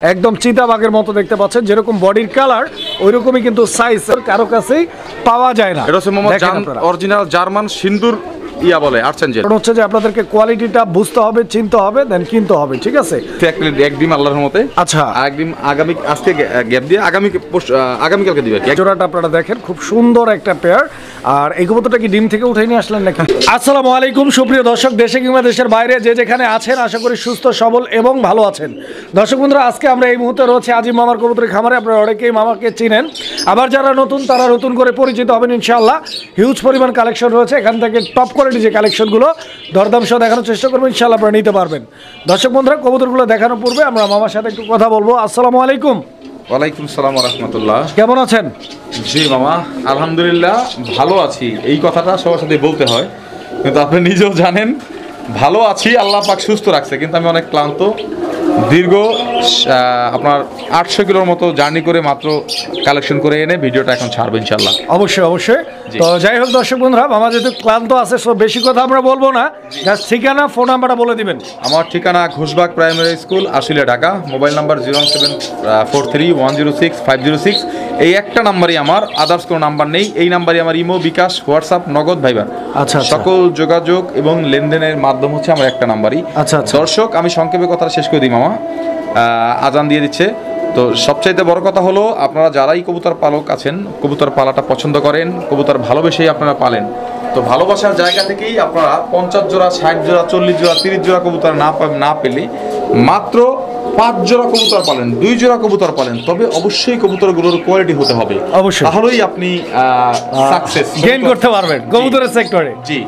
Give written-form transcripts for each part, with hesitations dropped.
একদম চিতাবাঘের মতো দেখতে পাচ্ছেন, যেরকম বডির কালার ওইরকমই কিন্তু সাইজ কারো কাছেই পাওয়া যায় না। এটা হচ্ছে অরিজিনাল জার্মান সিন্দুর ইয়া বলে আর্চেঞ্জেল। কারণ হচ্ছে যে আপনাদেরকে কোয়ালিটিটা বুঝতে হবে, চিনতে হবে, দেন কিনতে হবে, ঠিক আছে? এক ডিম আল্লাহর রহমতে। আচ্ছা, এক ডিম আগামী আজকে গ্যাপ দিয়ে আগামীকালকে দিবে। জোড়াটা আপনারা দেখেন, খুব সুন্দর একটা পেয়ার। আর এই কবুতরটা কি ডিম থেকে উঠে নিয়ে আসলেন নাকি? আসসালামু আলাইকুম সুপ্রিয় দর্শক, দেশে কিংবা দেশের বাইরে যে যেখানে আছেন, আশা করি সুস্থ সবল এবং ভালো আছেন। দর্শক বন্ধুরা, আজকে আমরা এই মুহূর্তে রয়েছে আজিম মামার কবুতরের খামারে। আপনারা অনেকেই মামাকে চিনেন, আবার যারা নতুন তারা নতুন করে পরিচিত হবেন ইনশাআল্লাহ। হিউজ পরিমাণ কালেকশন রয়েছে, এখান থেকে টপ কোয়ালিটি যে কালেকশনগুলো দরদাম সহ দেখানোর চেষ্টা করবেন, ইনশাআল্লাহ আপনারা নিতে পারবেন। দর্শক বন্ধুরা, কবুতরগুলো দেখানোর পূর্বে আমরা মামার সাথে একটু কথা বলবো। আসসালামু আলাইকুম। ওয়ালাইকুম সালাম ওয়া রাহমাতুল্লাহ। কেমন আছেন? জি মামা, আলহামদুলিল্লাহ ভালো আছি। এই কথাটা সবার সাথে বলতে হয়, কিন্তু আপনি নিজেও জানেন ভালো আছি, আল্লাহ পাক সুস্থ রাখছে। কিন্তু আমি অনেক ক্লান্ত। দীর্ঘ আপনার 800 কিলোর মতো জার্নি করে মাত্র কালেকশন করে এনে ভিডিওটা এখন ছাড়বো ইনশাআল্লাহ। অবশ্যই অবশ্যই। তো যাই হোক দর্শক বন্ধুরা, মামা যেহেতু ক্লান্ত আছে, সো বেশি কথা আমরা বলবো না, জাস্ট ঠিকানা ফোন নাম্বারটা বলে দিবেন। আমার ঠিকানা Ghoshbag primary school, Ashulia, Dhaka. Mobile number 01743106506। এই একটা নাম্বারই আমার, আদার্স কোনো নাম্বার নেই। এই নাম্বারই আমার ইমো, বিকাশ, হোয়াটসঅ্যাপ, নগদ, ভাইবার। আচ্ছা, সকল যোগাযোগ এবং লেনদেনের মাধ্যম হচ্ছে আমার একটা নাম্বারই। আচ্ছা। দর্শক, আমি সংক্ষেপে কথা শেষ করে দিই মামা, আজান দিয়ে দিচ্ছে। তো সবচাইতে বড় কথা হলো, আপনারা যারাই কবুতর পালক আছেন, কবুতর পালাটা পছন্দ করেন, কবুতর ভালোবেসেই আপনারা পালেন, তো ভালোবাসার জায়গা থেকেই আপনারা 50 জোড়া, 60 জোড়া, 40 জোড়া, 30 জোড়া কবুতর না পেলে মাত্র 5 জোড়া কবুতর পালেন, 2 জোড়া কবুতর পালেন, তবে অবশ্যই কবুতরগুলোর কোয়ালিটি হতে হবে। অবশ্যই, তাহলেই আপনি সাকসেস গেইন করতে পারবেন কবুতরের সেক্টরে। জি।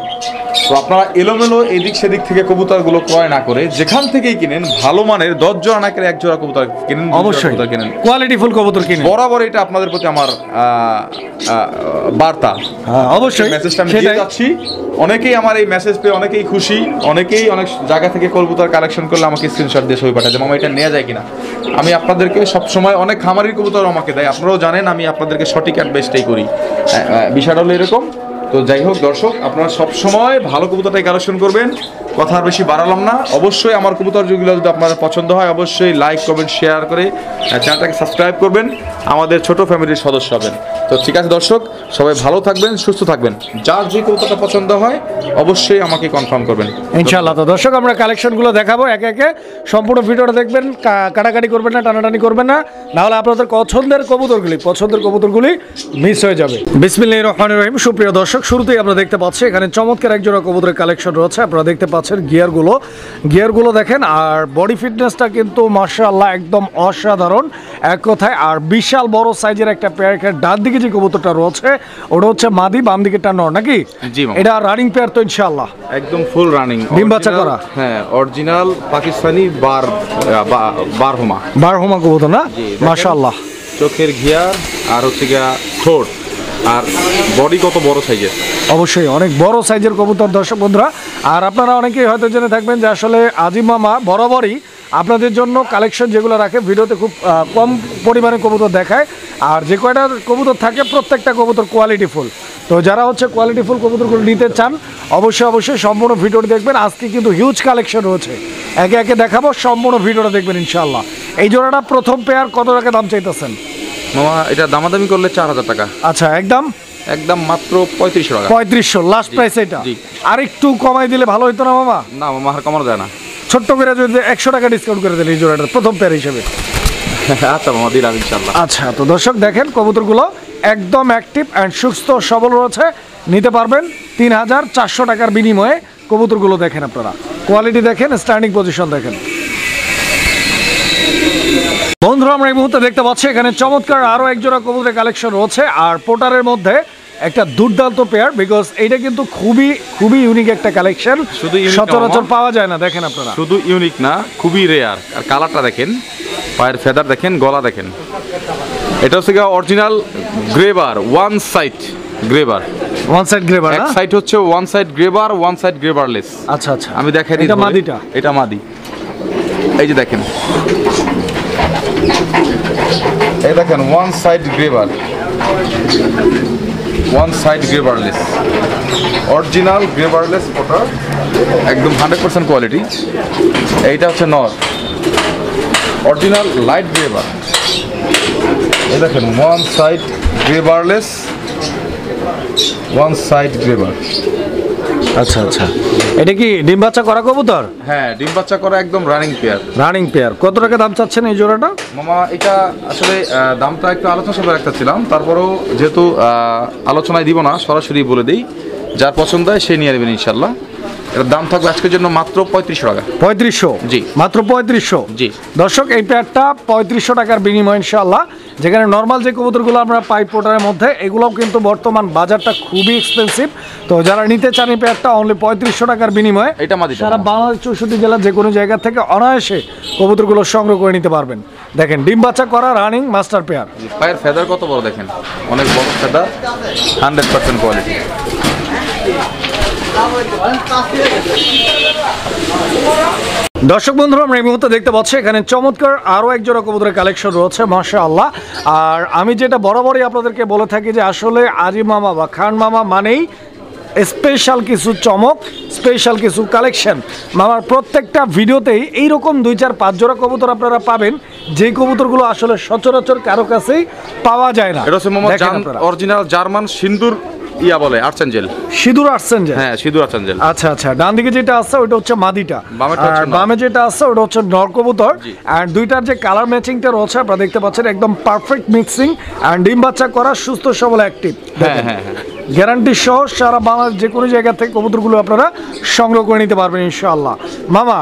তো আপনারা এলোমেলো এদিক সেদিক থেকে কবুতরগুলো ক্রয় না করে যেখান থেকেই কিনেন, ভালো মানের 10 জোড়া না করে 1 জোড়া কবুতর কিনেন, অবশ্যই কিনেন, কোয়ালিটিফুল কবুতর কিনেন। বরাবর এটা আপনাদের প্রতি আমার বার্তা। অবশ্যই মেসেজটা আমি দিয়ে যাচ্ছি। অনেকেই আমার এই মেসেজ পেয়ে অনেকেই খুশি, অনেকেই অনেক জায়গা থেকে কবুতর কালেকশন করলে আমাকে স্ক্রিনশট দিয়ে ছবি পাঠায় যে মামা এটা নেওয়া যায় কিনা। আমি আপনাদেরকে সবসময়, অনেক খামারির কবুতর আমাকে দেয়, আপনারাও জানেন আমি আপনাদেরকে সঠিক অ্যাডভাইসটাই করি। বিষয়টা হলো এরকম। তো যাই হোক দর্শক, আপনারা সবসময় ভালো কবুতরটাই কালেকশন করবেন। কথা আর বেশি বাড়ালাম না। অবশ্যই আমার কবুতর যেগুলো যদি আপনাদের পছন্দ হয়, অবশ্যই লাইক, কমেন্ট, শেয়ার করে চ্যানেলটাকে সাবস্ক্রাইব করবেন, আমাদের ছোট ফ্যামিলির সদস্য হবেন। তো ঠিক আছে দর্শক, সবাই ভালো থাকবেন, সুস্থ থাকবেন। যার যে কবুতরটা পছন্দ হয় অবশ্যই আমাকে কনফার্ম করবেন ইনশাআল্লাহ। তো দর্শক, আমরা কালেকশনগুলো দেখাবো একে একে, সম্পূর্ণ ভিডিওটা দেখবেন, কাটাকাটি করবেন না, টানাটানি করবেন না, নাহলে আপনাদের পছন্দের কবুতরগুলি মিস হয়ে যাবে। বিসমিল্লাহির রহমানির রহিম। সুপ্রিয় দর্শক, শুরুতেই আমরা দেখতে পাচ্ছি এখানে চমৎকার এক জোড়া কবুতরের কালেকশন রয়েছে। আপনারা দেখতে পাচ্ছেন গিয়ারগুলো দেখেন, আর বডি ফিটনেসটা কিন্তু মাশাআল্লাহ একদম অসাধারণ এক কথায়। আর বিশাল বড় সাইজের একটা পেয়ার। এখানে ডান দিকে যে কবুতরটা রয়েছে ওটা হচ্ছে মাদি, বাম দিকেরটা নর নাকি? জি, এটা রানিং পেয়ার তো ইনশাআল্লাহ? একদম ফুল রানিং, ডিম বাচ্চা করা। হ্যাঁ, অরিজিনাল পাকিস্তানি বারহমা কবুতর না? মাশাআল্লাহ, চোখের ঘিয়ার আর হচ্ছে গিয়া ঠোঁট আর বডি কত বড় সাইজের। অবশ্যই অনেক বড় সাইজের কবুতর দর্শক বন্ধুরা। আর আপনারা অনেকেই হয়তো জেনে থাকবেন যে আসলে আজিম মামা বরাবরই আপনাদের জন্য কালেকশন যেগুলো রাখে, ভিডিওতে খুব কম পরিমাণে কবুতর দেখায়, আর যে কয়টা কবুতর থাকে প্রত্যেকটা কবুতর কোয়ালিটিফুল। তো যারা হচ্ছে কোয়ালিটিফুল কবুতরগুলো নিতে চান, অবশ্যই সম্পূর্ণ ভিডিওটি দেখবেন। আজকে কিন্তু হিউজ কালেকশন রয়েছে, একে একে দেখাবো, সম্পূর্ণ ভিডিওটা দেখবেন ইনশাআল্লাহ। এই জোড়াটা প্রথম পেয়ার কত টাকা দাম চাইতেছেন মামা? এটা দামাদামি করলে 4000 টাকা। আচ্ছা, একদম মাত্র 3500 টাকা। 3500 লাস্ট প্রাইস এটা? আর একটু কমাই দিলে ভালো হতো না মামা? না মামা, আর কমানো যায় না। ছোট্ট করে যদি 100 টাকা ডিসকাউন্ট করে দিলে এই জোড়াটা প্রথম পেয়ার হিসেবে। আচ্ছা মামা, দিলাম ইনশাআল্লাহ। আচ্ছা, তো দর্শক দেখেন কবুতরগুলো একদম অ্যাক্টিভ অ্যান্ড সুস্থ সবল রয়েছে, নিতে পারবেন 3400 টাকার বিনিময়ে। কবুতরগুলো দেখেন আপনারা, কোয়ালিটি দেখেন, স্ট্যান্ডিং পজিশন দেখেন। বন্ধুরা, আমরা এই মুহূর্তে দেখতে পাচ্ছি এখানে চমৎকার আরো এক জোড়া কবুতরের কালেকশন রয়েছে, আর পোটারের মধ্যে একটা দুর্দান্ত পেয়ার, বিকজ এইটা কিন্তু খুবই ইউনিক একটা কালেকশন, সচরাচর পাওয়া যায় না। দেখেন আপনারা, শুধু ইউনিক না, খুবই রেয়ার। আর কালারটা দেখেন, পায়ের ফেদার দেখেন, গলা দেখেন। এটা হচ্ছে অরিজিনাল গ্রেবার, ওয়ান সাইড গ্রেবার। এক সাইড হচ্ছে ওয়ান সাইড গ্রেবার, ওয়ান সাইড গ্রেবারলেস। আচ্ছা, আমি দেখাই দিই। এটা মাদি। এই যে দেখেন, এই দেখেন, ওয়ান সাইড গ্রেবারলেস, অরিজিনাল গ্রেবারলেস পোটার, একদম 100% কোয়ালিটি। এইটা হচ্ছে নর। অরিজিনাল লাইট গ্রেবার, এই দেখেন ওয়ান সাইড গ্রেবারলেস, ওয়ান সাইড গ্রেবার। আচ্ছা আচ্ছা, এটা কি ডিম বাচ্চা করা কবুতর? হ্যাঁ, ডিম বাচ্চা করা একদম রানিং পেয়ার। Running pair. কত টাকা দাম চাচ্ছেন এই জোড়াটা? মামা এটা আসলে দামটা একটু আলোচনা সবাই রাখতেছিলাম, তারপরেও যেহেতু আলোচনায় দিব না, সরাসরি বলে দিই, যার পছন্দ হয় সে নিয়ে নেবেন ইনশাল্লাহ। এর দাম থাকবে আজকের জন্য মাত্র 3500 টাকা। 3500? জি, মাত্র 3500। জি দর্শক, এই পেয়ারটা 3500 টাকার বিনিময় ইনশাআল্লাহ। যেখানে নর্মাল যে কবুতরগুলো আমরা পাই পোটারের মধ্যে, এগুলোও কিন্তু বর্তমান বাজারটা খুবই এক্সপেন্সিভ। তো যারা নিতে চান এই পেয়ারটা অনলি 3500 টাকার বিনিময়ে এটা মাদিটা সারা বাংলাদেশ 64 জেলার যে কোনো জায়গা থেকে অনায়াসে কবুতরগুলো সংগ্রহ করে নিতে পারবেন। দেখেন ডিম বাচ্চা করা রানিং মাস্টার পেয়ার। পায়ের ফেদার কত বড় দেখেন, অনেক বড় ফেদার, 100% কোয়ালিটি। দর্শক বন্ধুরা, আমরা এই মুহূর্তে দেখতে পাচ্ছি এখানে চমৎকার আরও এক জোড়া কবুতরের কালেকশন রয়েছে মাশাআল্লাহ। আর আমি যেটা বরাবরই আপনাদেরকে বলে থাকি যে আসলে আজি মামা বা খান মামা মানেই স্পেশাল কিছু চমক, স্পেশাল কিছু কালেকশন। মামার প্রত্যেকটা ভিডিওতেই এইরকম 2-4-5 জোড়া কবুতর আপনারা পাবেন, যে কবুতরগুলো আসলে সচরাচর কারো কাছেই পাওয়া যায় না। এটা হচ্ছে অরিজিনাল জার্মান সিন্দুর ইয়া বলে আর্চেঞ্জেল, সিঁদুর আর্চেঞ্জেল। হ্যাঁ, সিঁদুর আর্চেঞ্জেল। আচ্ছা আচ্ছা, ডান দিকে যেটা আছে ওটা হচ্ছে মাদিটা, আর বামে যেটা আছে ওটা হচ্ছে নর কবুতর। আর দুইটার যে কালার ম্যাচিংটা রয়েছে আপনারা দেখতে পাচ্ছেন, একদম পারফেক্ট মিক্সিং। আর ডিম বাচ্চা করা, সুস্থ সবল, অ্যাক্টিভ, হ্যাঁ হ্যাঁ হ্যাঁ, গ্যারান্টি সহ সারা বাংলাদেশ যে কোনো জায়গা থেকে কবুতরগুলো আপনারা সংগ্রহ করে নিতে পারবেন ইনশাআল্লাহ। মামা,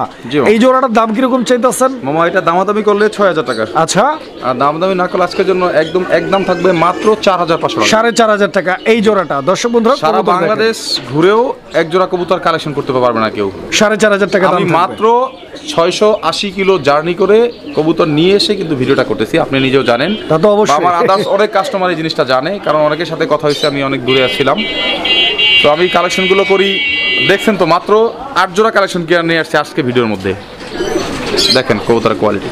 এই জোড়াটার দাম কিরকম চাইতেছেন? মামা এটা দামাদামি করলে 6000 টাকা। আচ্ছা, আর দামাদামি না করলে আজকের জন্য একদম থাকবে মাত্র 4500 টাকা। 4500 টাকা এই জোড়াটা। দর্শক বন্ধুরা, সারা বাংলাদেশ ঘুরেও এক জোড়া কবুতর কালেকশন করতে পারবে না কেউ। 4500 টাকা দাম। আমি মাত্র 680 কিলো জার্নি করে কবুতর নিয়ে এসে কিন্তু ভিডিওটা করতেছি, আপনি নিজেও জানেন। তা তো অবশ্যই। আমার আদার্স অনেক কাস্টমার এই জিনিসটা জানে, কারণ অনেকের সাথে কথা হয়েছে, আমি অনেক দূরে ছিলাম। তো আমি কালেকশনগুলো করি, দেখছেন তো মাত্র 8 জোড়া কালেকশন কি নিয়ে আসছে আজকে ভিডিওর মধ্যে। দেখেন কবুতরের কোয়ালিটি।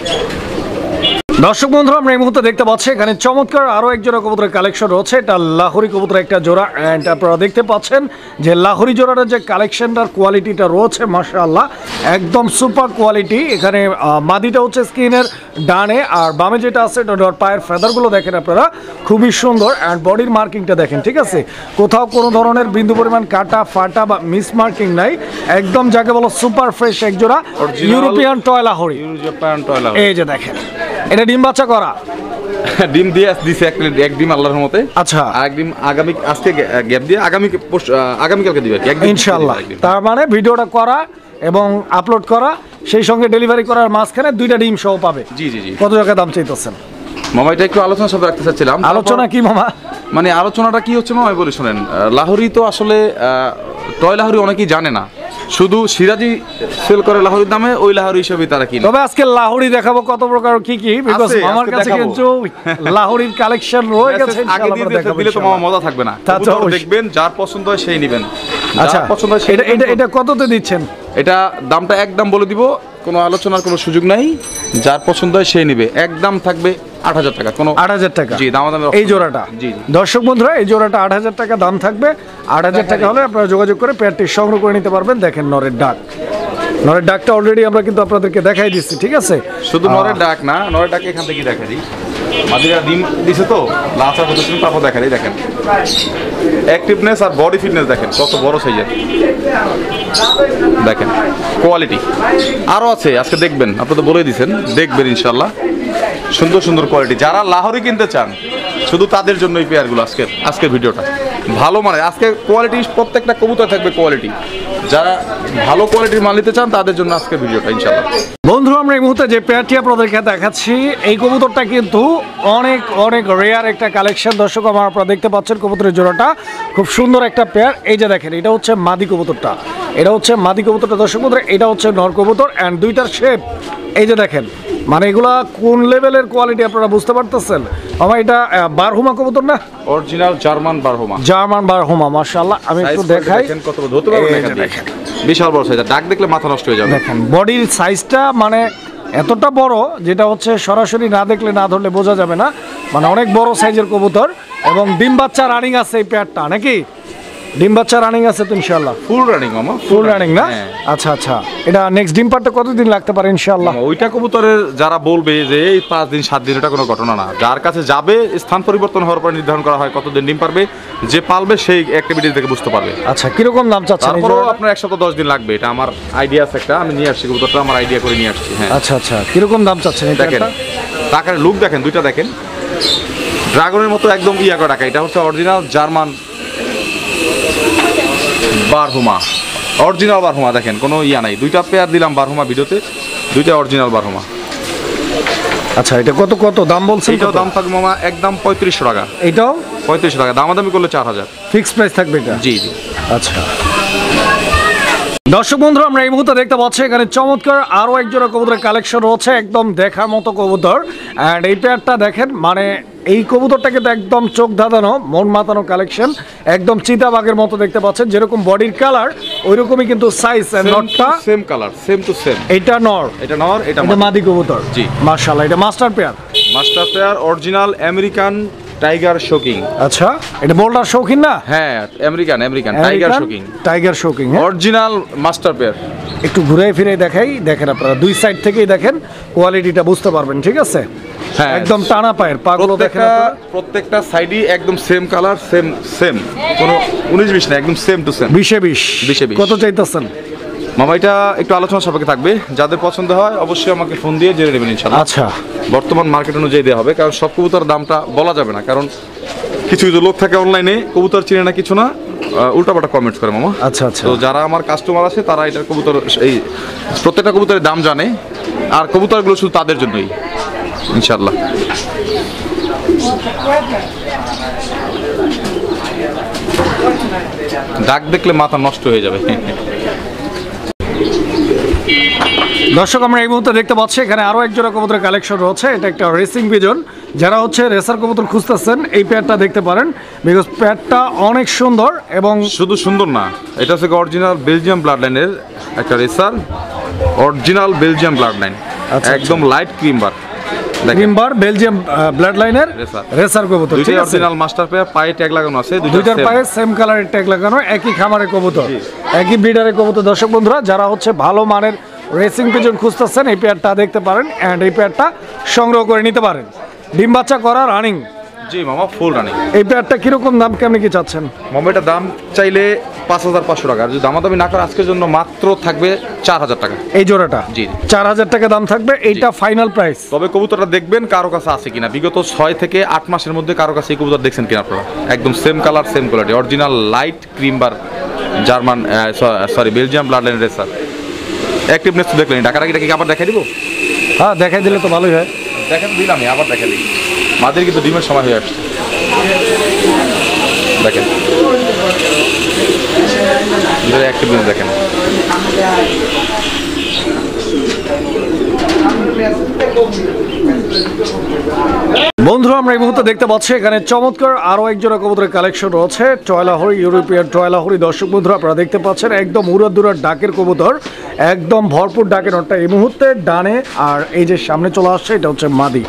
দর্শক বন্ধুরা, আমরা এই মুহূর্তে দেখতে পাচ্ছি এখানে চমৎকার আরও এক জোড়া কবুতরের কালেকশন রয়েছে। এটা লাহোরি কবুতরের একটা জোড়া। অ্যান্ড আপনারা দেখতে পাচ্ছেন যে লাহোরি জোড়াটার যে কালেকশনটার কোয়ালিটিটা রয়েছে মাশাআল্লাহ, একদম সুপার কোয়ালিটি। এখানে মাদিটা হচ্ছে স্কিনের ডানে, আর বামে যেটা আছে এটা পায়ের ফেদারগুলো দেখেন আপনারা, খুবই সুন্দর। অ্যান্ড বডির মার্কিংটা দেখেন, ঠিক আছে, কোথাও কোনো ধরনের বিন্দু পরিমাণ কাটা ফাটা বা মিস মার্কিং নাই, একদম যাকে বলো সুপার ফ্রেশ এক জোড়া ইউরোপিয়ান টয় লাহোরি। এই যে দেখেন, এটা ডিম বাচ্চা করা, ডিম দিয়ে দিছে এক ডিম আল্লাহর রহমতে। আচ্ছা, আর ডিম আগামী আজকে গ্যাপ দিয়ে আগামীকালকে দিবে ইনশাআল্লাহ। তার মানে ভিডিওটা করা এবং আপলোড করা, সেই সঙ্গে ডেলিভারি করার মাঝখানে 2টা ডিম সহ পাবে। জি জি জি। কত টাকা দাম চাইতেছেন মামা? এটা একটু আলোচনা সব রাখতে চাচ্ছিলাম। আলোচনা কি মামা? মানে আলোচনাটা কি হচ্ছে মামা, বলি শোনেন। লাহোরি তো আসলে টয় লাহোরি অনেকেই জানে না, শুধু সিরাজি সেল করে লাহোরির দামে, ওই লাহোরি হিসেবে তারা কিনে। তবে আজকে লাহোরি দেখাবো কত প্রকার কি কি, বিকজ আমার কাছে কিন্তু লাহোরির কালেকশন রয়ে গেছে। আগে দিয়ে দিলে তো মামা মজা থাকবে না, দেখবেন যার পছন্দ হয় সেই নেবেন। আচ্ছা, পছন্দ হয় এটা কততে দিচ্ছেন? এটা দামটা একদম বলে দিব, কোনো আলোচনার কোনো সুযোগ নাই, যার পছন্দ হয় সেই নিবে। একদম থাকবে 8000 টাকা। কোনো 8000 টাকা? জি, দামাদামি এই জোড়াটা। জি, দর্শক বন্ধুরা, এই জোড়াটা 8000 টাকা দাম থাকবে। 8000 টাকা হলে আপনারা যোগাযোগ করে পেয়ারটি সংগ্রহ করে নিতে পারবেন। দেখেন নরের ডাক, নরের ডাকটা অলরেডি আমরা কিন্তু আপনাদেরকে দেখাই দিচ্ছি, ঠিক আছে? শুধু নরের ডাক না, নরের ডাক এখান থেকে দেখা দিই, মাদিরা ডিম দিছে তো লাচা হতেছে, তারপর দেখা দিই। দেখেন অ্যাক্টিভনেস আর বডি ফিটনেস দেখেন কত বড় সাইজের, দেখেন কোয়ালিটি। আরও আছে, আজকে দেখবেন, আপনি তো বলেই দিচ্ছেন, দেখবেন ইনশাল্লাহ। সুন্দর সুন্দর কোয়ালিটি, যারা লাহোরি কিনতে চান শুধু তাদের জন্য এই পেয়ারগুলো আজকের ভিডিওটা ভালো। মানে আজকে কোয়ালিটি, প্রত্যেকটা কবুতর থাকবে কোয়ালিটি। যারা ভালো কোয়ালিটির মাল নিতে চান তাদের জন্য আজকের ভিডিওটা ইনশাল্লাহ। বন্ধুরা, আমরা এই মুহূর্তে যে পেয়ারটি আপনাদেরকে দেখাচ্ছি, এই কবুতরটা কিন্তু অনেক অনেক রেয়ার একটা কালেকশন। দর্শক আমার, আপনারা দেখতে পাচ্ছেন কবুতরের জোড়াটা খুব সুন্দর একটা পেয়ার। এই যে দেখেন, এটা হচ্ছে মাদি কবুতরটা, এটা হচ্ছে মাদি কবুতরটা। দর্শক বন্ধুরা, এটা হচ্ছে নর কবুতর। অ্যান্ড দুইটার শেপ এই যে দেখেন, মানে এগুলা কোন লেভেলের কোয়ালিটি আপনারা বুঝতে পারতেছেন। আমার এটা বারহুমা কবুতর না? অরিজিনাল জার্মান বারহুমা। জার্মান বারহুমা, মাশাআল্লাহ। আমি একটু দেখাই, কত ধরতে পারবেন এখানে, দেখেন বিশাল বড় সাইজ, ডাক দেখলে মাথা নষ্ট হয়ে যাবে। দেখেন বডির সাইজটা, মানে এতটা বড় যেটা হচ্ছে সরাসরি না দেখলে, না ধরলে বোঝা যাবে না, মানে অনেক বড় সাইজের কবুতর। এবং ডিম বাচ্চা রানিং আছে এই পেয়ারটা নাকি? ডিম বাচ্চা রানিং আছে তো ইনশাআল্লাহ? ফুল রানিং মামা, ফুল রানিং না? হ্যাঁ। আচ্ছা আচ্ছা, এটা নেক্সট ডিম পারতে কতদিন লাগতে পারে ইনশাআল্লাহ? মামা, ওইটা কবুতরের যারা বলবে যে এই 5 দিন 7 দিন, এটা কোনো ঘটনা না। যার কাছে যাবে স্থান পরিবর্তন হওয়ার পর নির্ধারণ করা হয় কতদিন ডিম পারবে, যে পালবে সেই অ্যাক্টিভিটি থেকে বুঝতে পারবে। আচ্ছা, কিরকম দাম চাচ্ছেন এই তারপরেও জোড়াটা? আপনার 1 সপ্তাহ 10 দিন লাগবে, এটা আমার আইডিয়া আছে একটা, আমি নিয়ে আসছি কবুতরটা, আমার আইডিয়া করে নিয়ে আসছি। হ্যাঁ আচ্ছা আচ্ছা, কিরকম দাম চাচ্ছেন এই দেখেন, পেয়ারটা? টাকার লুক দেখেন, দুইটা দেখেন, ড্রাগনের মতো একদম ইয়া করা টাকা। এটা হচ্ছে অরিজিনাল জার্মান বারহুমা, অরিজিনাল বারহুমা। দেখেন কোনো ইয়া নাই, দুইটা পেয়ার দিলাম বারহুমা ভিডিওতে, দুইটা অরিজিনাল বারহুমা। আচ্ছা, এটা কত কত দাম বলছেন? এইটাও কত? দাম থাকবে মামা একদম 3500 টাকা। এটাও 3500 টাকা, দামাদামি করলে 4000। ফিক্স প্রাইস থাকবে এটা? জি জি। আচ্ছা দর্শক বন্ধু, আমরা এই মুহূর্তে দেখতে পাচ্ছি এখানে চমৎকার আরো এক জোড়া কবুতরের কালেকশন রয়েছে, একদম দেখার মতো কবুতর। অ্যান্ড এই পেয়ারটা দেখেন, মানে এই কবুতরটা কিন্তু একদম চোখ ধাঁধানো, মন মাতানো কালেকশন, একদম চিতাবাঘের মতো দেখতে পাচ্ছেন, যেরকম বডির কালার ওইরকমই কিন্তু সাইজ। নটটা same colour, same to same. এটা নর, এটা নর, এটা এটা মাদি কবুতর। জি। মাশাআল্লাহ, এটা master pair. Master pair, original American tiger shocking. আচ্ছা, এটা বোল্ডার শৌখিন না? হ্যাঁ, আমেরিকান টাইগার শোকিং, টাইগার শৌখিন। Original master pair. একটু ঘুরে ফিরে দেখাই, দেখেন আপনারা দুই সাইড থেকেই দেখেন, কোয়ালিটিটা বুঝতে পারবেন। ঠিক আছে, হ্যাঁ, একদম টানা পায়ের পাগুলো দেখেন আপনারা। প্রত্যেকটা সাইডই একদম সেম কালার, সেম সেম, কোনো 19-20 না, একদম সেম টু সেম। 20-20 20-20 কত চাইতেছেন মামা? এটা একটু আলোচনা সাপেক্ষে থাকবে, যাদের পছন্দ হয় অবশ্যই আমাকে ফোন দিয়ে জেনে নেবেন ইনশাআল্লাহ। আচ্ছা, বর্তমান মার্কেট অনুযায়ী দেওয়া হবে, কারণ সব কবুতরের দামটা বলা যাবে না, কারণ কিছু কিছু লোক থাকে অনলাইনে কবুতর চিনে না কিছু না, উল্টাপাল্টা কমেন্টস করে মামা। আচ্ছা আচ্ছা, তো যারা আমার কাস্টমার আছে তারা এটার কবুতর, এই প্রত্যেকটা কবুতরের দাম জানে, আর কবুতরগুলো শুধু তাদের জন্যই ইনশাআল্লাহ। ডাক দেখলে মাথা নষ্ট হয়ে যাবে। দর্শক আমরা এই মুহূর্তে দেখতে পাচ্ছি এখানে আরো এক জোড়া কবুতরের কালেকশন রয়েছে। এটা একটা রেসিং পিজন, যারা হচ্ছে রেসার কবুতর খুঁজতেছেন এই পেয়ারটা দেখতে পারেন, বিকজ পেয়ারটা অনেক সুন্দর। এবং শুধু সুন্দর না, এটা হচ্ছে অরিজিনাল বেলজিয়াম ব্লাড লাইনের একটা racer, original Belgium blood line, আচ্ছা, একদম লাইট ক্রিমবার। ক্রিমবার বেলজিয়াম ব্লাড লাইনের রেসার কবুতর। দুইটা অরিজিনাল মাস্টার পেয়ার, পায়ে ট্যাগ লাগানো আছে, দুইটার পায়ে সেম কালারের ট্যাগ লাগানো, একই খামারের কবুতর, একই ব্রিডারের কবুতর। দর্শক বন্ধুরা, যারা হচ্ছে ভালো মানের রেসিং পিজন খুঁজতেছেন এই পেয়ারটা দেখতে পারেন, এন্ড এই পেয়ারটা সংগ্রহ করে নিতে পারেন। ডিম বাচ্চা করা রানিং। জি মামা, ফুল রানিং। এই পেয়ারটা কিরকম দাম, কেমনি কি চাচ্ছেন? মামা এটা দাম চাইলে 5500 টাকা, আর যদি দামাদামি না করে আজকের জন্য মাত্র থাকবে 4000 টাকা এই জোড়াটা। জি। 4000 টাকা দাম থাকবে, এইটা ফাইনাল প্রাইস। তবে কবুতরটা দেখবেন কারো কাছে আছে কিনা, বিগত 6 থেকে 8 মাসের মধ্যে কারো কাছে এই কবুতর দেখছেন কিনা আপনারা। একদম same colour, same quality, original light cream bar German, sorry Belgium bloodline racer. Activeness তো দেখলেন, টাকাটা কি আবার দেখাই দিব? হ্যাঁ, দেখাই দিলে তো ভালোই হয়। দেখেন দিলাম, আবার দেখা দিই, মাদের কিন্তু ডিমের সময় হয়ে আসছে। দেখেন অ্যাক্টিভনেস দেখেন। বন্ধুরা, আমরা এই মুহূর্তে দেখতে পাচ্ছি এখানে চমৎকার আরো এক জোড়া কবুতরের কালেকশন রয়েছে, টয়লাহরি, ইউরোপিয়ান টয়লাহরি। দর্শক বন্ধুরা, আপনারা দেখতে পাচ্ছেন একদম উড়াদুরার ডাকের কবুতর, একদম ভরপুর ডাকের নটটা এই মুহূর্তে ডানে, আর এই যে সামনে চলে আসছে এটা হচ্ছে মাদি।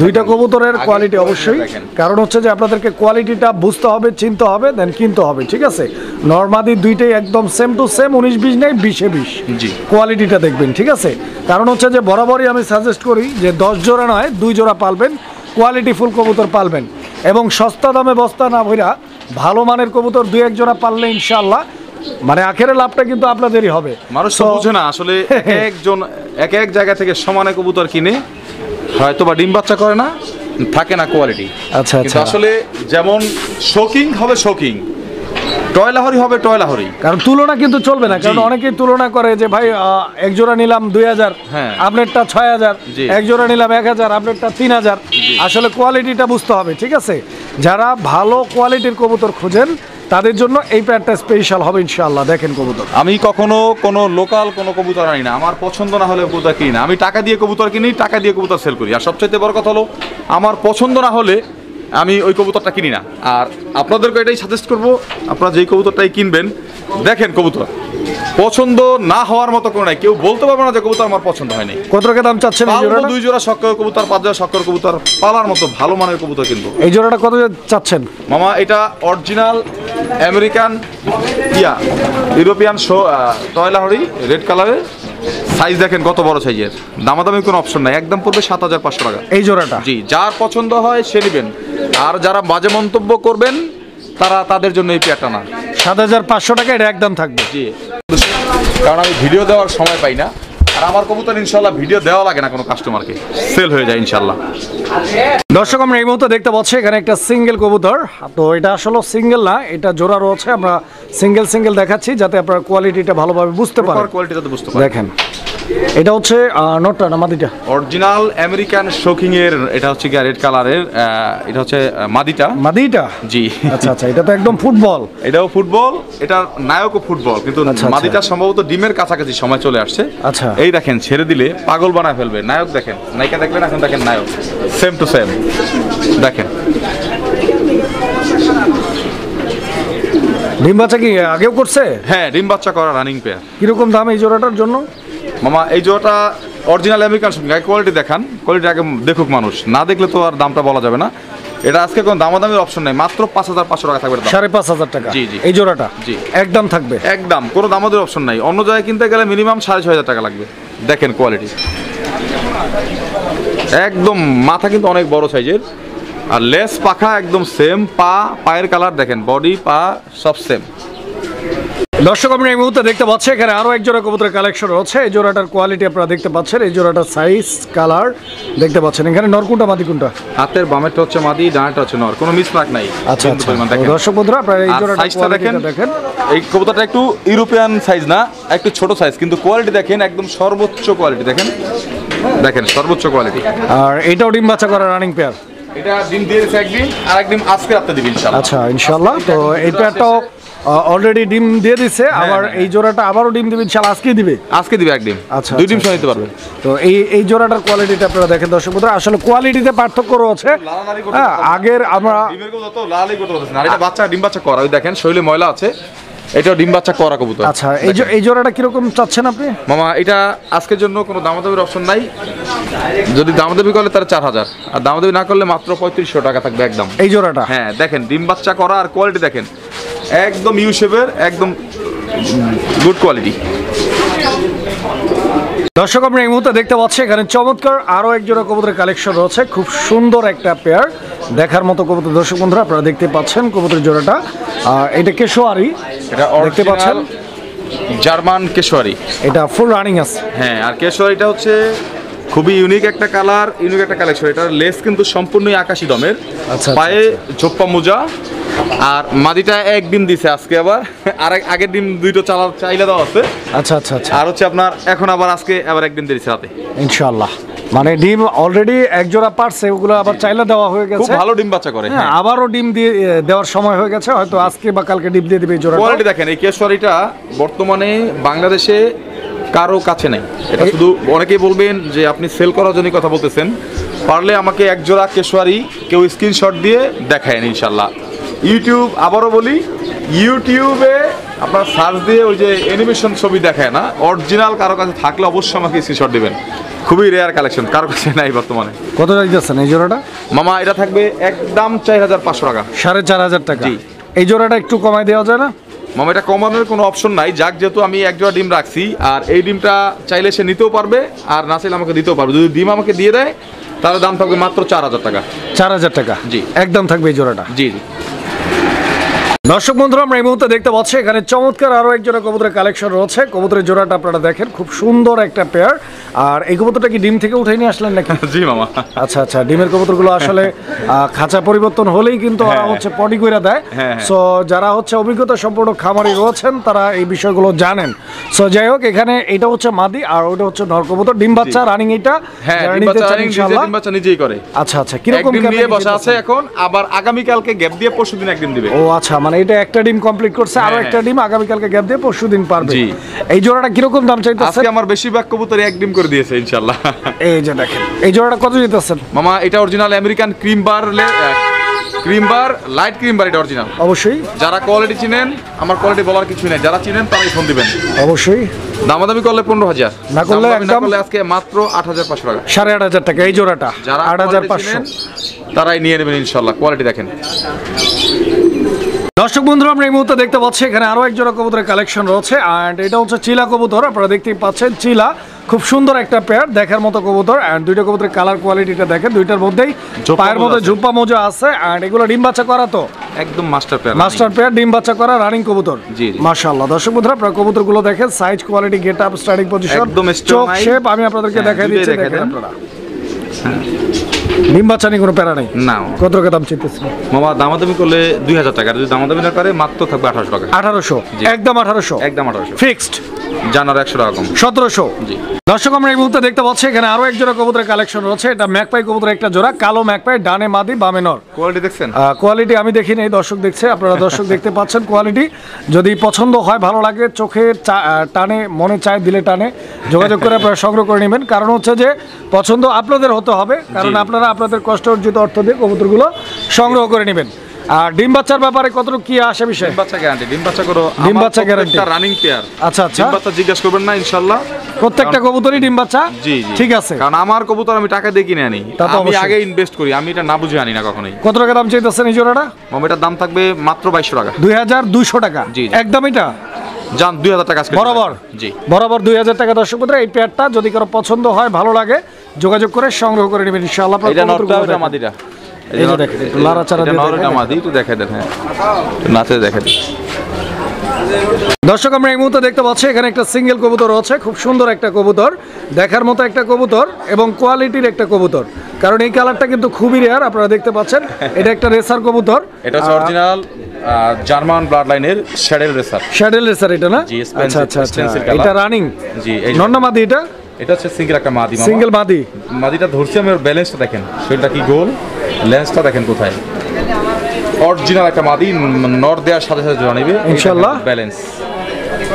দুইটা কবুতরের কোয়ালিটি অবশ্যই, কারণ হচ্ছে যে আপনাদেরকে কোয়ালিটিটা বুঝতে হবে, চিনতে হবে, দেন কিনতে হবে। ঠিক আছে, নরমাদি দুইটাই একদম সেম টু সেম, 19-20 নেই, 20-20। জি, কোয়ালিটিটা দেখবেন। ঠিক আছে, কারণ হচ্ছে যে বরাবরই আমি সাজেস্ট করি যে 10 জোড়া নয় 2 জোড়া পালবেন, কোয়ালিটি ফুল কবুতর পালবেন, এবং সস্তা দামে বস্তা না ভইরা ভালো মানের কবুতর 2-1 জোড়া পাললে ইনশাআল্লাহ মানে আখেরের লাভটা কিন্তু আপনাদেরই হবে। মানুষ তো বুঝে না আসলে, একজন এক এক জায়গা থেকে সমানে কবুতর কিনে, হয়তো বা ডিম বাচ্চা করে না, থাকে না কোয়ালিটি। আচ্ছা আচ্ছা, আসলে যেমন শোকিং হবে শোকিং, টয়লাহরি হবে টয়লাহরি, কারণ তুলনা কিন্তু চলবে না। কারণ অনেকেই তুলনা করে যে ভাই এক জোড়া নিলাম 2000, হ্যাঁ, আপনেরটা 6000, জি, এক জোড়া নিলাম 1000, আপনেরটা 3000। আসলে কোয়ালিটিটা বুঝতে হবে। ঠিক আছে, যারা ভালো কোয়ালিটির কবুতর খোঁজেন তাদের জন্য এই প্যাডটা স্পেশাল হবে ইনশাআল্লাহ। দেখেন কবুতর, আমি কখনো কোনো লোকাল কোনো কবুতর আনি না, আমার পছন্দ না হলে কবুতর কিনি না। আমি টাকা দিয়ে কবুতর কিনি, টাকা দিয়ে কবুতর সেল করি। আর সবচেয়ে বড় কথা হলো, আমার পছন্দ না হলে আমি ওই কবুতরটা কিনি না। আর আপনাদেরকে এটাই সাজেস্ট করবো, আপনারা যেই কবুতরটাই কিনবেন দেখেন কবুতর পছন্দ না হওয়ার মতো কোনো নাই, কেউ বলতে পারবে না যে কবুতর আমার পছন্দ হয়নি। কত টাকা দাম চাচ্ছেন এই জোড়াটা? 2 জোড়া শক্কর কবুতর, 5 জোড়া শক্কর কবুতর পালার মতো ভালো মানের কবুতর কিন্তু। এই জোড়াটা কত চাচ্ছেন মামা? এটা অরিজিনাল আমেরিকান ইউরোপিয়ান টয়লাহরি রেড কালারের, সাইজ দেখেন কত বড় সাইজের। দামাদামি কোনো অপশন নাই, একদম পড়বে 7500 টাকা এই জোড়াটা। জি, যার পছন্দ হয় সে নেবেন, আর যারা বাজে মন্তব্য করবেন তারা তাদের জন্য এই পেয়ারটা না। 7500 টাকা এটা একদম থাকবে। জি, কারণ আমি ভিডিও দেওয়ার সময় পাই না, আর আমার কবুতর ইনশাল্লাহ ভিডিও দেওয়া লাগে না কোনো কাস্টমারকে, সেল হয়ে যায় ইনশাল্লাহ। দর্শক আমরা এই মুহূর্তে দেখতে পাচ্ছি এখানে একটা সিঙ্গেল কবুতর। তো এটা আসলে সিঙ্গেল না, এটা জোড়া রয়েছে। আমরা সিঙ্গেল দেখাচ্ছি যাতে আপনারা কোয়ালিটিটা ভালোভাবে বুঝতে পারেন। কোয়ালিটিটা তো বুঝতে পারেন। দেখেন এটা হচ্ছে নটটা না মাদিটা? অরিজিনাল আমেরিকান শোকিং এর, এটা হচ্ছে গিয়া রেড কালারের, এটা হচ্ছে মাদিটা। জি আচ্ছা আচ্ছা, এটা তো একদম ফুটবল। এটাও ফুটবল, এটার নায়কও ফুটবল, কিন্তু মাদিটা সম্ভবত ডিমের কাছাকাছি সময় চলে আসছে। আচ্ছা, এই দেখেন ছেড়ে দিলে পাগল বানায় ফেলবে। নায়ক দেখেন, নায়িকা দেখলেন, এখন দেখেন নায়ক, সেম টু সেম। দেখেন ডিম বাচ্চা কি আগেও করছে? হ্যাঁ, ডিম বাচ্চা করা রানিং পেয়ার। কিরকম দাম এই জোড়াটার জন্য? মামা এই জোড়াটা অরিজিনাল আমেরিকান শোকিং, কোয়ালিটি দেখান, কোয়ালিটি আগে দেখুক মানুষ, না দেখলে তো আর দামটা বলা যাবে না। এটা আজকে কোনো দামাদামির অপশন নাই, মাত্র 5500 টাকা থাকবে। 5500 টাকা জি জি, এই জোড়াটা জি একদম থাকবে, একদম কোনো দামাদামির অপশন নাই। অন্য জায়গায় কিনতে গেলে মিনিমাম 6500 টাকা লাগবে। দেখেন কোয়ালিটি একদম, মাথা কিন্তু অনেক বড় সাইজের, আর লেস পাখা একদম সেম, পায়ের কালার দেখেন, বডি পা সব সেম। দর্শক আমরা এই মুহূর্তে দেখতে পাচ্ছি এখানে আরো এক জোড়া কবুতরের কালেকশন রয়েছে। এই জোড়াটার কোয়ালিটি আপনারা দেখতে পাচ্ছেন, এই জোড়াটার সাইজ কালার দেখতে পাচ্ছেন। এখানে নর কোনটা মাদি কোনটা? হাতের বামেরটা হচ্ছে মাদি, ডানাটা হচ্ছে নর, কোনো মিসমার্ক নাই। আচ্ছা আচ্ছা, দর্শক বন্ধুরা আপনারা এই জোড়াটার সাইজটা দেখেন। এই কবুতরটা একটু ইউরোপিয়ান সাইজ না, একটু ছোট সাইজ, কিন্তু কোয়ালিটি দেখেন একদম সর্বোচ্চ কোয়ালিটি। দেখেন সর্বোচ্চ কোয়ালিটি। আর এটাও ডিম বাচ্চা করা রানিং পেয়ার। এটা ডিম দিয়েছে একদিন, আর একদিন আজকে রাতে দিবেন ইনশাআল্লাহ। আচ্ছা ইনশাআল্লাহ। তো এই পেয়ারটাও অলরেডি ডিম দিয়ে দিছে, আবার এই জোড়াটা আবারও ডিম দিবে ইনশাআল্লাহ, আজকে দিবে একদিন। আচ্ছা, 2 ডিম নিতে পারবে। তো এই জোড়াটার কোয়ালিটিটা আপনারা দেখেন দর্শক বন্ধুরা, আসলে কোয়ালিটিতে পার্থক্য রয়েছে। হ্যাঁ, আগের আমরা ডিমের কথা তো লালই করতে পারতেছ না, আর এটা বাচ্চা ডিম বাচ্চা করা, ওই দেখেন শরীরে ময়লা আছে, এটাও ডিম বাচ্চা করা কবুতর। আচ্ছা, এই জোড়াটা কিরকম চাচ্ছেন আপনি? মামা এটা আজকের জন্য কোনো দামাদামির অপশন নাই, যদি দামাদামি করলে তার 4000, আর দামাদামি না করলে মাত্র 3500 টাকা থাকবে একদম এই জোড়াটা। হ্যাঁ দেখেন ডিম বাচ্চা করা, আর কোয়ালিটি দেখেন একদম ইউ শেপের, একদম গুড কোয়ালিটি। দর্শক আমরা এই মুহূর্তে দেখতে পাচ্ছি এখানে চমৎকার আরো এক জোড়া কবুতরের কালেকশন রয়েছে, খুব সুন্দর একটা পেয়ার, দেখার মতো কবুতর। দর্শক বন্ধুরা আপনারা দেখতে পাচ্ছেন কবুতরের জোড়াটা, এটা কেশোয়ারি, এটা দেখতে পাচ্ছেন জার্মান কেশোয়ারি, এটা ফুল রানিং আছে। হ্যাঁ, আর কেশোয়ারিটা হচ্ছে খুবই ইউনিক একটা কালার, ইউনিক একটা কালেকশন। এটার লেস কিন্তু সম্পূর্ণই আকাশি দমের, পায়ে ঝোপ্পা মোজা, আর মাদিটা এক ডিম দিছে আজকে, আবার আর আগের ডিম দুইটো চাইলে দেওয়া আছে। আচ্ছা আচ্ছা আচ্ছা, আর হচ্ছে আপনার এখন আবার আজকে আবার এক ডিম দিয়েছে রাতে ইনশাআল্লাহ। মানে ডিম অলরেডি এক জোড়া পারছে, ওগুলো আবার চাইলে দেওয়া হয়ে গেছে, খুব ভালো ডিম বাচ্চা করে। হ্যাঁ, আবারও ডিম দিয়ে দেওয়ার সময় হয়ে গেছে, হয়তো আজকে বা কালকে ডিম দিয়ে দিবে এই জোড়া। কোয়ালিটি দেখেন, এই কেশওয়ারিটা বর্তমানে বাংলাদেশে কারো কাছে নাই। এটা শুধু অনেকেই বলবেন যে আপনি সেল করার জন্য কথা বলতেছেন, পারলে আমাকে এক জোড়া কেশওয়ারি কেউ স্ক্রিনশট দিয়ে দেখায়েন ইনশাল্লাহ। ইউটিউব, আবারও বলি, ইউটিউবে আপনার সার্চ দিয়ে ওই যে অ্যানিমেশন ছবি দেখায় না, অরিজিনাল কারো কাছে থাকলে অবশ্যই আমাকে স্ক্রিনশট দিবেন। খুবই রেয়ার কালেকশন, কারো কাছে নাই বর্তমানে। কত যাচ্ছেন এই জোড়াটা? মামা এটা থাকবে একদম 4500 টাকা। 4500 টাকা। জি, এই জোড়াটা একটু কমাই দেওয়া যায় না? মামা এটা কমানোর কোনো অপশন নাই, যাক যেহেতু আমি এক জোড়া ডিম রাখছি, আর এই ডিমটা চাইলে সে নিতেও পারবে, আর না চাইলে আমাকে দিতেও পারবে। যদি ডিম আমাকে দিয়ে দেয় তাহলে দাম থাকবে মাত্র 4000 টাকা। 4000 টাকা, জি একদম থাকবে এই জোড়াটা। জি জি। দর্শক বন্ধুরা আমরা এই মুহূর্তে দেখতে পাচ্ছি এখানে চমৎকার আরো এক জোড়া কবুতরের কালেকশন রয়েছে। কবুতরের জোড়াটা আপনারা দেখেন, খুব সুন্দর একটা পেয়ার। আর এই কবুতরটা কি ডিম থেকে উঠে নিয়ে আসলেন নাকি? জি মামা। আচ্ছা আচ্ছা, ডিমের কবুতরগুলো আসলে খাঁচা পরিবর্তন হলেই কিন্তু ওরা হচ্ছে পটি করে দেয়। সো যারা হচ্ছে অভিজ্ঞতা সম্পন্ন খামারি রয়েছেন তারা এই বিষয়গুলো জানেন। সো যাই হোক, এখানে এটা হচ্ছে মাদি আর ওটা হচ্ছে নর কবুতর, ডিম বাচ্চা রানিং। এটা হ্যাঁ, ডিম বাচ্চা নিজেই করে। আচ্ছা আচ্ছা, কিরকম নিয়ে বসা আছে এখন, আবার আগামী কালকে গ্যাপ দিয়ে পরশুদিন একদিন দিবে। ও আচ্ছা, মানে এটা একটা ডিম কমপ্লিট করছে, আরো একটা ডিম আগামী কালকে গ্যাপ দিয়ে পরশুদিন পারবে। এই জোড়াটা কিরকম দাম চাইতেছে? আজকে আমার বেশিরভাগ কবুতর এক ডিম করে দিয়েছে ইনশাআল্লাহ। এই যে দেখেন, এই জোড়াটা কত দিতেছেন? মামা এটা অরিজিনাল আমেরিকান ক্রিম বার ক্রিম বার, লাইট ক্রিম বার, এটা অরিজিনাল। অবশ্যই যারা কোয়ালিটি চিনেন, আমার কোয়ালিটি বলার কিছু নেই, যারা চিনেন তারাই ফোন দিবেন। অবশ্যই দামাদামি করলে 15,000, না করলে দামাদামি একদম করলে আজকে মাত্র 8,500 টাকা, 8,500 টাকা এই জোড়াটা, যারা 8,500। তারাই নিয়ে নেবেন ইনশাল্লাহ। কোয়ালিটি দেখেন। দর্শক বন্ধুরা, আমরা এই মুহূর্তে দেখতে পাচ্ছি এখানে আরো এক জোড়া কবুতরের কালেকশন রয়েছে, এন্ড এটা হচ্ছে চিলা কবুতর। আপনারা দেখতেই পাচ্ছেন চিলা, খুব সুন্দর একটা পেয়ার, দেখার মতো কবুতর। এন্ড দুইটা কবুতরের কালার কোয়ালিটিটা দেখেন, দুইটার মধ্যেই পায়ের মধ্যে ঝুপ্পা মোজা আছে। এন্ড এগুলো ডিম বাচ্চা করা তো একদম মাস্টার পেয়ার, মাস্টার পেয়ার, ডিম বাচ্চা করা রানিং কবুতর। জি জি, মাশাআল্লাহ। দর্শক বন্ধুরা, আপনারা কবুতরগুলো দেখেন, size, quality, get up, starting position, একদম চোখ, শেপ আমি আপনাদেরকে দেখাই দিচ্ছি। দেখেন আপনারা, ডিম বাচ্চা নিয়ে কোনো প্যারা নেই। না। কত টাকা দাম চাইতেছেন মামা? দামাদামি করলে 2,000 টাকা, যদি দামাদামি না করে মাত্র থাকবে 1800 টাকা। 1800, একদম 1800, একদম 1800 ফিক্সড। জানার 100 টাকা কম, 1700। জি। দর্শক, আমরা এই মুহূর্তে দেখতে পাচ্ছি এখানে আরো এক জোড়া কবুতরের কালেকশন রয়েছে। এটা ম্যাকপাই কবুতরের একটা জোড়া, কালো ম্যাকপাই, ডানে মাদি বামে নর। কোয়ালিটি দেখছেন? কোয়ালিটি আমি দেখি নাই, দর্শক দেখছে, আপনারা দর্শক দেখতে পাচ্ছেন। কোয়ালিটি যদি পছন্দ হয়, ভালো লাগে, চোখে টানে, মনে চায়, দিলে টানে, যোগাযোগ করে আপনারা সংগ্রহ করে নেবেন। কারণ হচ্ছে যে পছন্দ আপনাদের হতে হবে, কারণ আপনারা আপনাদের কষ্ট অর্জিত অর্থ দিয়ে কবুতরগুলো সংগ্রহ করে নেবেন। আর ডিম বাচ্চার ব্যাপারে কতটুকু কি আসে বিষয়? ডিম বাচ্চা গ্যারান্টি, ডিম বাচ্চা করো, ডিম বাচ্চা গ্যারান্টি, রানিং পেয়ার। আচ্ছা আচ্ছা, ডিম বাচ্চা জিজ্ঞাসা করবেন না ইনশাআল্লাহ, প্রত্যেকটা কবুতরই ডিম বাচ্চা। জি জি, ঠিক আছে। কারণ আমার কবুতর আমি টাকা দিয়ে কিনে আনি, তা তো আমি অবশ্যই। আগে ইনভেস্ট করি, আমি এটা না বুঝে আনি না কখনোই। কত টাকা দাম চাইতেছেন এই জোড়াটা? মামা এটার দাম থাকবে মাত্র 2200 টাকা। 2200 টাকা, জি, জি। একদম। এটা জান 2000 টাকা আজকে বরাবর, জি বরাবর 2000 টাকা। দর্শক বন্ধুরা, এই পেয়ারটা যদি কারো পছন্দ হয়, ভালো লাগে, যোগাযোগ করে সংগ্রহ করে নেবেন ইনশাআল্লাহ। এটা নরটা, এটা মাদিটা, এই যে দেখেন, একটু লাড়াচাড়া দিয়ে নরটা দেখেন। মাদি, একটু দেখাই দেন। হ্যাঁ, নাচে দেখাই দেন। দর্শক, আমরা এই মুহূর্তে দেখতে পাচ্ছি এখানে একটা সিঙ্গেল কবুতর আছে, খুব সুন্দর একটা কবুতর, দেখার মতো একটা কবুতর এবং কোয়ালিটির একটা কবুতর। কারণ এই কালারটা কিন্তু খুবই রেয়ার, আপনারা দেখতে পাচ্ছেন। এটা একটা রেসার কবুতর, এটা হচ্ছে অরিজিনাল জার্মান ব্লাড লাইনের শ্যাডেল রেসার। শ্যাডেল রেসার এটা না? জি, আচ্ছা আচ্ছা আচ্ছা, পেন্সিল কালার। এটা রানিং। জি, এই নন্না মাদি এটা? এটা হচ্ছে সিঙ্গেল একটা মাদি মামা। সিঙ্গেল মাদি। মাদিটা ধরছি আমি, ওর ব্যালেন্সটা দেখেন, শরীরটা কি গোল, লেন্সটা দেখেন কোথায়। অরিজিনাল একটা মাদি, নর দেওয়ার সাথে সাথে জোড়া নিবে ইনশাআল্লাহ। ব্যালেন্স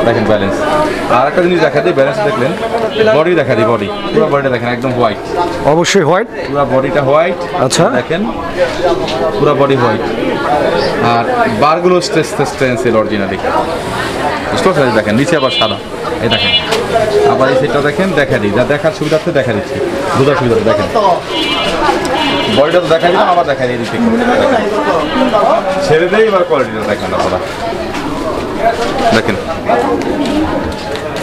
দেখেন, ব্যালেন্স। আর একটা জিনিস দেখা দিই, ব্যালেন্স দেখলেন, বডি দেখা দিই, বডি, পুরো বডিটা দেখেন একদম হোয়াইট। অবশ্যই হোয়াইট, পুরো বডিটা হোয়াইট। আচ্ছা, দেখেন পুরো বডি হোয়াইট, আর বারগুলো স্টেন্সিল অরিজিনালি, বুঝতে পারছেন? দেখেন নিচে আবার সাদা, এই দেখেন। আবার এই সেটটা দেখেন, দেখা দিই, যা দেখার সুবিধার্থে দেখা দিচ্ছি, বোঝার সুবিধার্থে দেখেন। বডিটা তো দেখা দিলাম, আবার দেখা দিই দিচ্ছি, ছেড়ে দেয়। এবার কোয়ালিটিটা দেখেন আপনারা, দেখেন।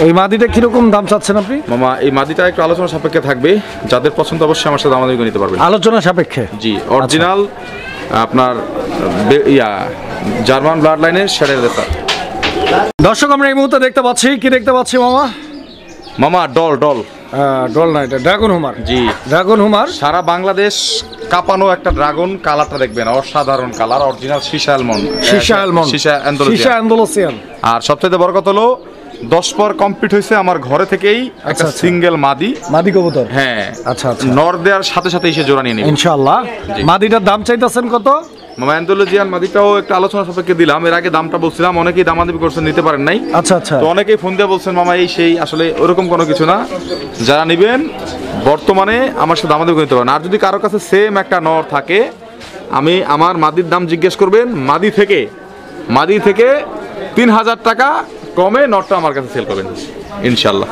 এই মাদিটা কিরকম দাম চাচ্ছেন আপনি? মামা এই মাদিটা একটু আলোচনা সাপেক্ষে থাকবে, যাদের পছন্দ অবশ্যই আমার সাথে আমাদের নিতে পারবেন। আলোচনা সাপেক্ষে? জি, অরিজিনাল আপনার জার্মান ব্লাড লাইনের শ্যাডেল রেসার। দর্শক, আমরা এই মুহূর্তে দেখতে পাচ্ছি, কি দেখতে পাচ্ছি মামা? মামা ডল, ডল, ডল না, এটা ড্রাগন হুমার। জি, ড্রাগন হুমার। সারা বাংলাদেশ কাঁপানো একটা ড্রাগন, কালারটা দেখবেন অসাধারণ কালার, অরিজিনাল সীসা অ্যালমন্ড, সীসা অ্যালমন্ড, সীসা সীসা অ্যান্ডালুসিয়ান। আর সবচেয়ে বড় কথা হলো 10 পর কমপ্লিট হয়েছে আমার ঘরে থেকেই একটা আচ্ছা। সিঙ্গেল মাদি, মাদি কবুতর। হ্যাঁ আচ্ছা আচ্ছা, নর দেওয়ার সাথে সাথে এসে জোড়া নিয়ে নেবে ইনশাআল্লাহ। মাদিটার দাম চাইতেছেন কত? মামা অ্যান্ডালুসিয়ান মাদিটাও একটা আলোচনা সাপেক্ষে দিলাম, এর আগে দামটা বলছিলাম, অনেকেই দামাদামি করছেন, নিতে পারেন নাই। আচ্ছা আচ্ছা, তো অনেকেই ফোন দিয়ে বলছেন মামা এই সেই, আসলে ওরকম কোনো কিছু না। যারা নেবেন বর্তমানে আমার সাথে দামাদামি করে নিতে পারেন। আর যদি কারো কাছে সেম একটা নর থাকে, আমি আমার মাদির দাম জিজ্ঞেস করবেন, মাদি থেকে 3000 টাকা কমে নরটা আমার কাছে সেল করবেন ইনশাল্লাহ।